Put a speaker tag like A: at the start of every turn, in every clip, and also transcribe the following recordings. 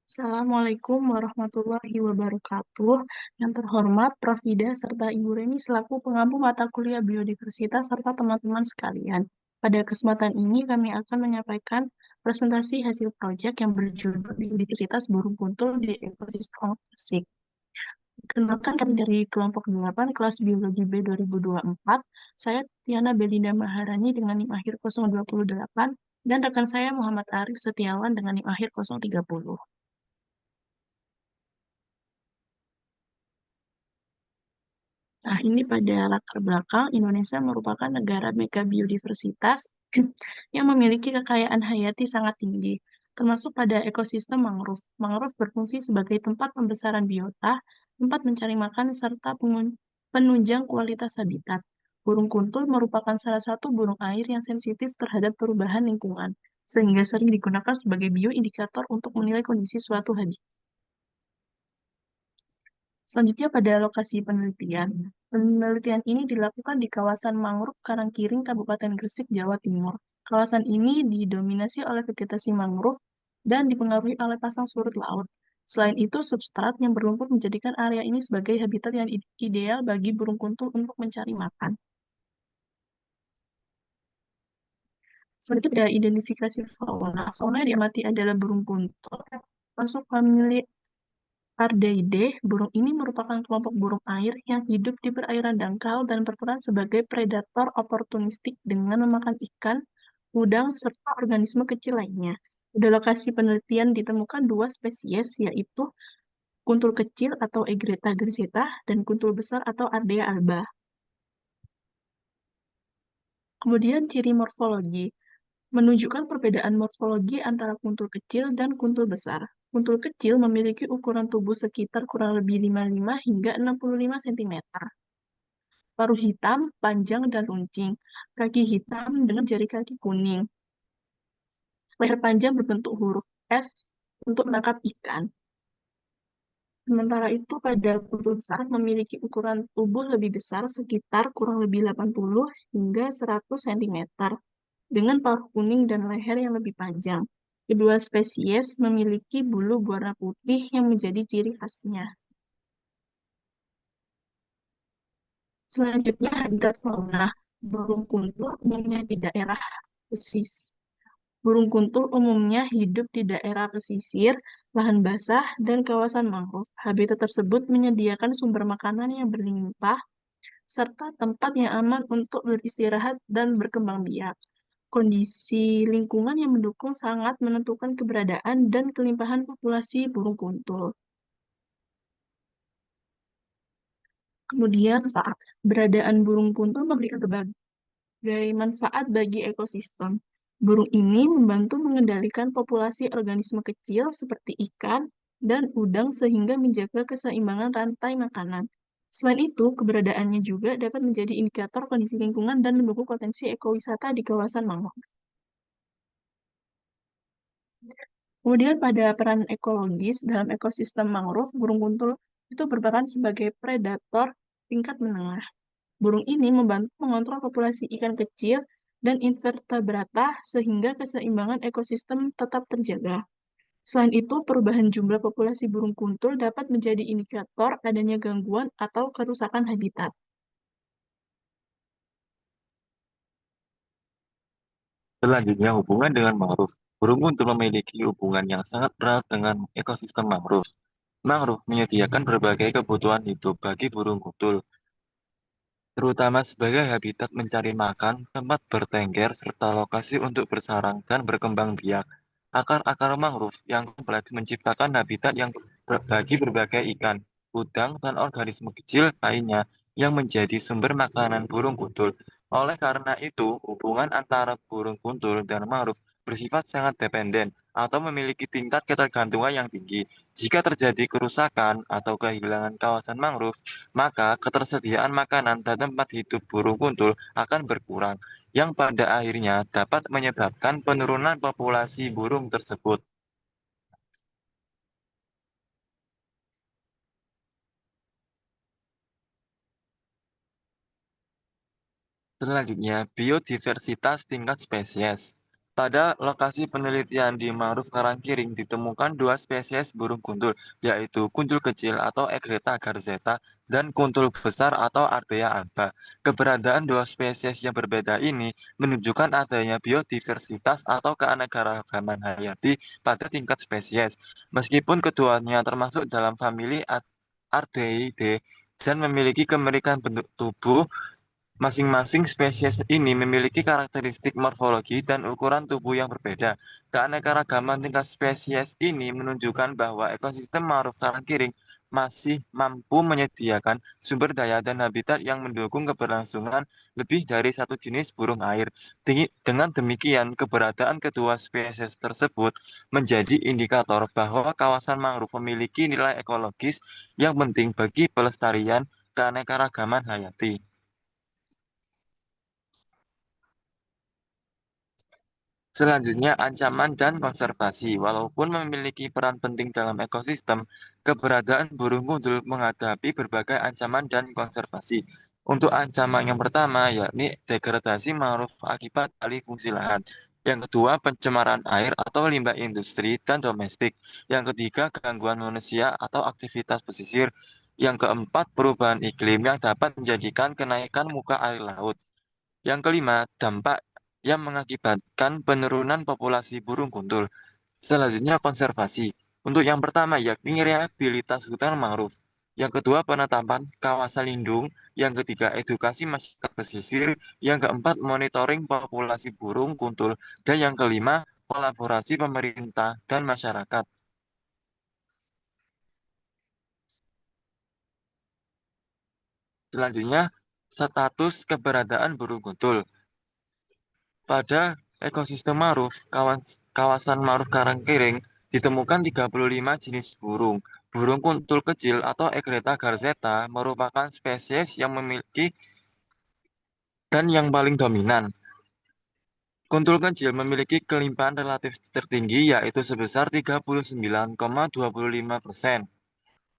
A: Assalamualaikum warahmatullahi wabarakatuh. Yang terhormat Prof. Ida serta Ibu Reni selaku pengampu mata kuliah biodiversitas serta teman-teman sekalian. Pada kesempatan ini kami akan menyampaikan presentasi hasil proyek yang berjudul Biodiversitas Burung Kuntul di Ekosistem Gresik. Kenalkan kami dari kelompok 8 kelas Biologi B 2024. Saya Tiana Belinda Maharani dengan NIM akhir 028 dan rekan saya Muhammad Arif Setiawan dengan NIM akhir 030. Nah, ini pada latar belakang Indonesia merupakan negara mega biodiversitas yang memiliki kekayaan hayati sangat tinggi, termasuk pada ekosistem mangrove. Mangrove berfungsi sebagai tempat pembesaran biota, tempat mencari makan, serta penunjang kualitas habitat. Burung kuntul merupakan salah satu burung air yang sensitif terhadap perubahan lingkungan, sehingga sering digunakan sebagai bioindikator untuk menilai kondisi suatu habitat. Selanjutnya pada lokasi penelitian. Penelitian ini dilakukan di kawasan mangrove Karangkiring, Kabupaten Gresik, Jawa Timur. Kawasan ini didominasi oleh vegetasi mangrove dan dipengaruhi oleh pasang surut laut. Selain itu, substrat yang berlumpur menjadikan area ini sebagai habitat yang ideal bagi burung kuntul untuk mencari makan. Selanjutnya ada identifikasi fauna. Fauna yang diamati adalah burung kuntul, masuk famili Ardeidae. Burung ini merupakan kelompok burung air yang hidup di perairan dangkal dan berperan sebagai predator oportunistik dengan memakan ikan, udang, serta organisme kecil lainnya. Di lokasi penelitian ditemukan dua spesies, yaitu kuntul kecil atau Egretta griseta dan kuntul besar atau Ardea alba. Kemudian ciri morfologi menunjukkan perbedaan morfologi antara kuntul kecil dan kuntul besar. Kuntul kecil memiliki ukuran tubuh sekitar kurang lebih 55 hingga 65 cm. Paruh hitam, panjang, dan runcing. Kaki hitam dengan jari kaki kuning. Leher panjang berbentuk huruf S untuk menangkap ikan. Sementara itu pada kuntul besar memiliki ukuran tubuh lebih besar sekitar kurang lebih 80 hingga 100 cm dengan paruh kuning dan leher yang lebih panjang. Kedua spesies memiliki bulu berwarna putih yang menjadi ciri khasnya. Selanjutnya, habitat fauna. Burung kuntul umumnya di daerah pesisir. Burung kuntul umumnya hidup di daerah pesisir, lahan basah, dan kawasan mangrove. Habitat tersebut menyediakan sumber makanan yang berlimpah, serta tempat yang aman untuk beristirahat dan berkembang biak. Kondisi lingkungan yang mendukung sangat menentukan keberadaan dan kelimpahan populasi burung kuntul. Kemudian, manfaat. Beradaan burung kuntul memberikan berbagai manfaat bagi ekosistem. Burung ini membantu mengendalikan populasi organisme kecil seperti ikan dan udang sehingga menjaga keseimbangan rantai makanan. Selain itu, keberadaannya juga dapat menjadi indikator kondisi lingkungan dan mendukung potensi ekowisata di kawasan mangrove. Kemudian pada peran ekologis dalam ekosistem mangrove, burung kuntul itu berperan sebagai predator tingkat menengah. Burung ini membantu mengontrol populasi ikan kecil dan invertebrata sehingga keseimbangan ekosistem tetap terjaga. Selain itu, perubahan jumlah populasi burung kuntul dapat menjadi indikator adanya gangguan atau kerusakan habitat.
B: Selanjutnya, hubungan dengan mangrove. Burung kuntul memiliki hubungan yang sangat erat dengan ekosistem mangrove. Mangrove menyediakan berbagai kebutuhan hidup bagi burung kuntul, terutama sebagai habitat mencari makan, tempat bertengger, serta lokasi untuk bersarang dan berkembang biak. Akar-akar mangrove yang kompleks menciptakan habitat yang bagi berbagai ikan, udang, dan organisme kecil lainnya yang menjadi sumber makanan burung kuntul. Oleh karena itu, hubungan antara burung kuntul dan mangrove bersifat sangat dependen atau memiliki tingkat ketergantungan yang tinggi. Jika terjadi kerusakan atau kehilangan kawasan mangrove, maka ketersediaan makanan dan tempat hidup burung kuntul akan berkurang, yang pada akhirnya dapat menyebabkan penurunan populasi burung tersebut. Selanjutnya, biodiversitas tingkat spesies. Pada lokasi penelitian di mangrove Karangkiring ditemukan dua spesies burung kuntul, yaitu kuntul kecil atau Egreta garzetta dan kuntul besar atau Ardea alba. Keberadaan dua spesies yang berbeda ini menunjukkan adanya biodiversitas atau keanekaragaman hayati pada tingkat spesies. Meskipun keduanya termasuk dalam famili Ardeidae dan memiliki kemiripan bentuk tubuh, masing-masing spesies ini memiliki karakteristik morfologi dan ukuran tubuh yang berbeda. Keanekaragaman tingkat spesies ini menunjukkan bahwa ekosistem mangrove Karangkiring masih mampu menyediakan sumber daya dan habitat yang mendukung keberlangsungan lebih dari satu jenis burung air. Dengan demikian, keberadaan kedua spesies tersebut menjadi indikator bahwa kawasan mangrove memiliki nilai ekologis yang penting bagi pelestarian keanekaragaman hayati. Selanjutnya, ancaman dan konservasi. Walaupun memiliki peran penting dalam ekosistem, keberadaan burung kudul menghadapi berbagai ancaman dan konservasi. Untuk ancaman yang pertama, yakni degradasi mangrove akibat alih fungsi lahan. Yang kedua, pencemaran air atau limbah industri dan domestik. Yang ketiga, gangguan manusia atau aktivitas pesisir. Yang keempat, perubahan iklim yang dapat menjadikan kenaikan muka air laut. Yang kelima, dampak yang mengakibatkan penurunan populasi burung kuntul. Selanjutnya, konservasi. Untuk yang pertama, yakni rehabilitas hutan mangrove. Yang kedua, penetapan kawasan lindung. Yang ketiga, edukasi masyarakat pesisir. Yang keempat, monitoring populasi burung kuntul. Dan yang kelima, kolaborasi pemerintah dan masyarakat. Selanjutnya, status keberadaan burung kuntul. Pada ekosistem mangrove, kawasan mangrove Karangkering ditemukan 35 jenis burung. Burung kuntul kecil atau Egreta garzetta merupakan spesies yang memiliki dan yang paling dominan. Kuntul kecil memiliki kelimpahan relatif tertinggi yaitu sebesar 39,25%.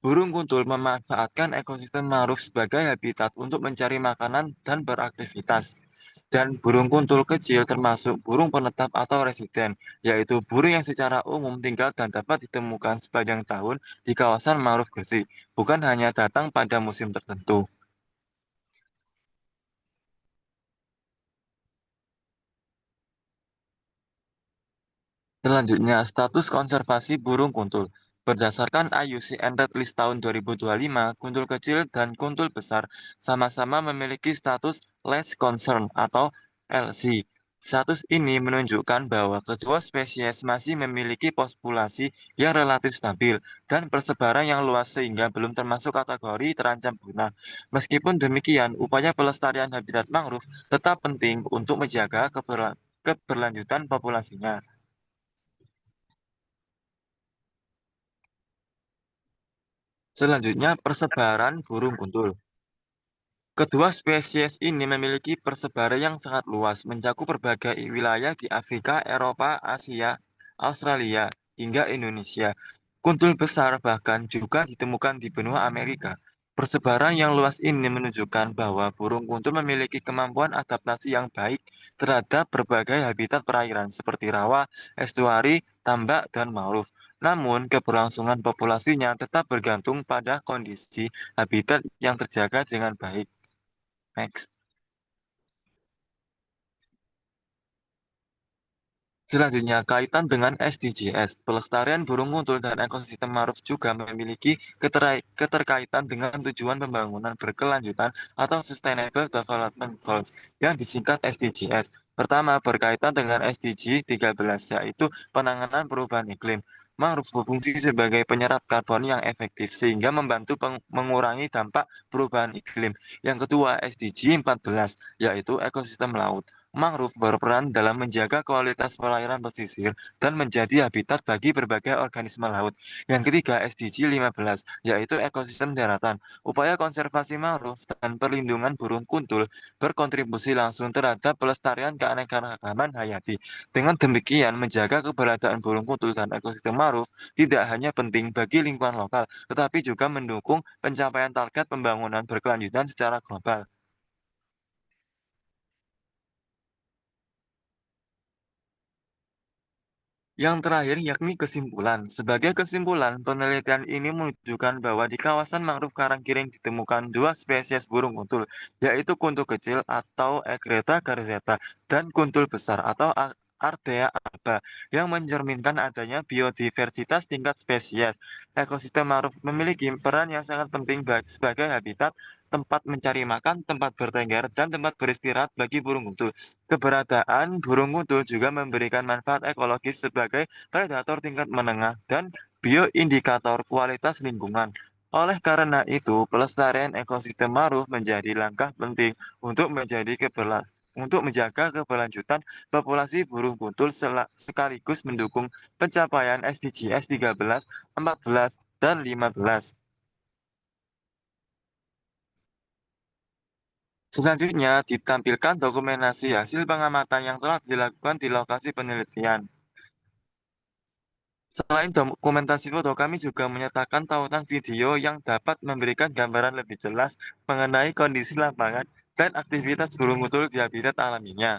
B: Burung kuntul memanfaatkan ekosistem mangrove sebagai habitat untuk mencari makanan dan beraktivitas. Dan burung kuntul kecil termasuk burung penetap atau residen, yaitu burung yang secara umum tinggal dan dapat ditemukan sepanjang tahun di kawasan mangrove Gresik, bukan hanya datang pada musim tertentu. Selanjutnya, status konservasi burung kuntul. Berdasarkan IUCN Red List tahun 2025, kuntul kecil dan kuntul besar sama-sama memiliki status Less Concern atau LC. Status ini menunjukkan bahwa kedua spesies masih memiliki populasi yang relatif stabil dan persebaran yang luas sehingga belum termasuk kategori terancam punah. Meskipun demikian, upaya pelestarian habitat mangrove tetap penting untuk menjaga keberlanjutan populasinya. Selanjutnya, persebaran burung kuntul. Kedua spesies ini memiliki persebaran yang sangat luas, mencakup berbagai wilayah di Afrika, Eropa, Asia, Australia, hingga Indonesia. Kuntul besar bahkan juga ditemukan di benua Amerika. Persebaran yang luas ini menunjukkan bahwa burung kuntul memiliki kemampuan adaptasi yang baik terhadap berbagai habitat perairan seperti rawa, estuari, tambak, dan mangrove. Namun, keberlangsungan populasinya tetap bergantung pada kondisi habitat yang terjaga dengan baik. Next. Selanjutnya, kaitan dengan SDGs, pelestarian burung kuntul dan ekosistem mangrove juga memiliki keterkaitan dengan tujuan pembangunan berkelanjutan atau Sustainable Development Goals yang disingkat SDGs. Pertama, berkaitan dengan SDG 13, yaitu penanganan perubahan iklim. Mangrove berfungsi sebagai penyerap karbon yang efektif sehingga membantu mengurangi dampak perubahan iklim. Yang kedua, SDG 14, yaitu ekosistem laut. Mangrove berperan dalam menjaga kualitas perairan pesisir dan menjadi habitat bagi berbagai organisme laut. Yang ketiga, SDG 15, yaitu ekosistem daratan. Upaya konservasi mangrove dan perlindungan burung kuntul berkontribusi langsung terhadap pelestarian keanekaragaman hayati. Dengan demikian, menjaga keberadaan burung kuntul dan ekosistem mangrove tidak hanya penting bagi lingkungan lokal, tetapi juga mendukung pencapaian target pembangunan berkelanjutan secara global. Yang terakhir yakni kesimpulan. Sebagai kesimpulan, penelitian ini menunjukkan bahwa di kawasan mangrove Karangkiring ditemukan dua spesies burung kuntul, yaitu kuntul kecil atau Egreta carisata dan kuntul besar atau Ardea alba, yang mencerminkan adanya biodiversitas tingkat spesies. Ekosistem mangrove memiliki peran yang sangat penting sebagai habitat, tempat mencari makan, tempat bertengger, dan tempat beristirahat bagi burung kuntul. Keberadaan burung kuntul juga memberikan manfaat ekologis sebagai predator tingkat menengah dan bioindikator kualitas lingkungan. Oleh karena itu, pelestarian ekosistem mangrove menjadi langkah penting untuk menjaga keberlanjutan populasi burung kuntul sekaligus mendukung pencapaian SDGs 13, 14, dan 15. Selanjutnya, ditampilkan dokumentasi hasil pengamatan yang telah dilakukan di lokasi penelitian. Selain dokumentasi foto, kami juga menyertakan tautan video yang dapat memberikan gambaran lebih jelas mengenai kondisi lapangan dan aktivitas burung kuntul di habitat alaminya.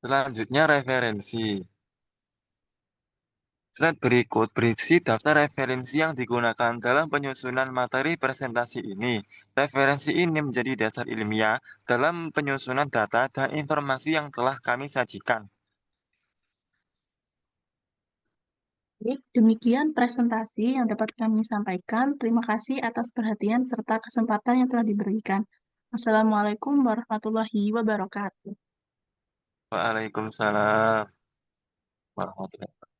B: Selanjutnya, referensi. Slide berikut berisi daftar referensi yang digunakan dalam penyusunan materi presentasi ini. Referensi ini menjadi dasar ilmiah dalam penyusunan data dan informasi yang telah kami sajikan.
A: Baik, demikian presentasi yang dapat kami sampaikan. Terima kasih atas perhatian serta kesempatan yang telah diberikan. Assalamualaikum warahmatullahi wabarakatuh.
B: Waalaikumsalam warahmatullahi wabarakatuh.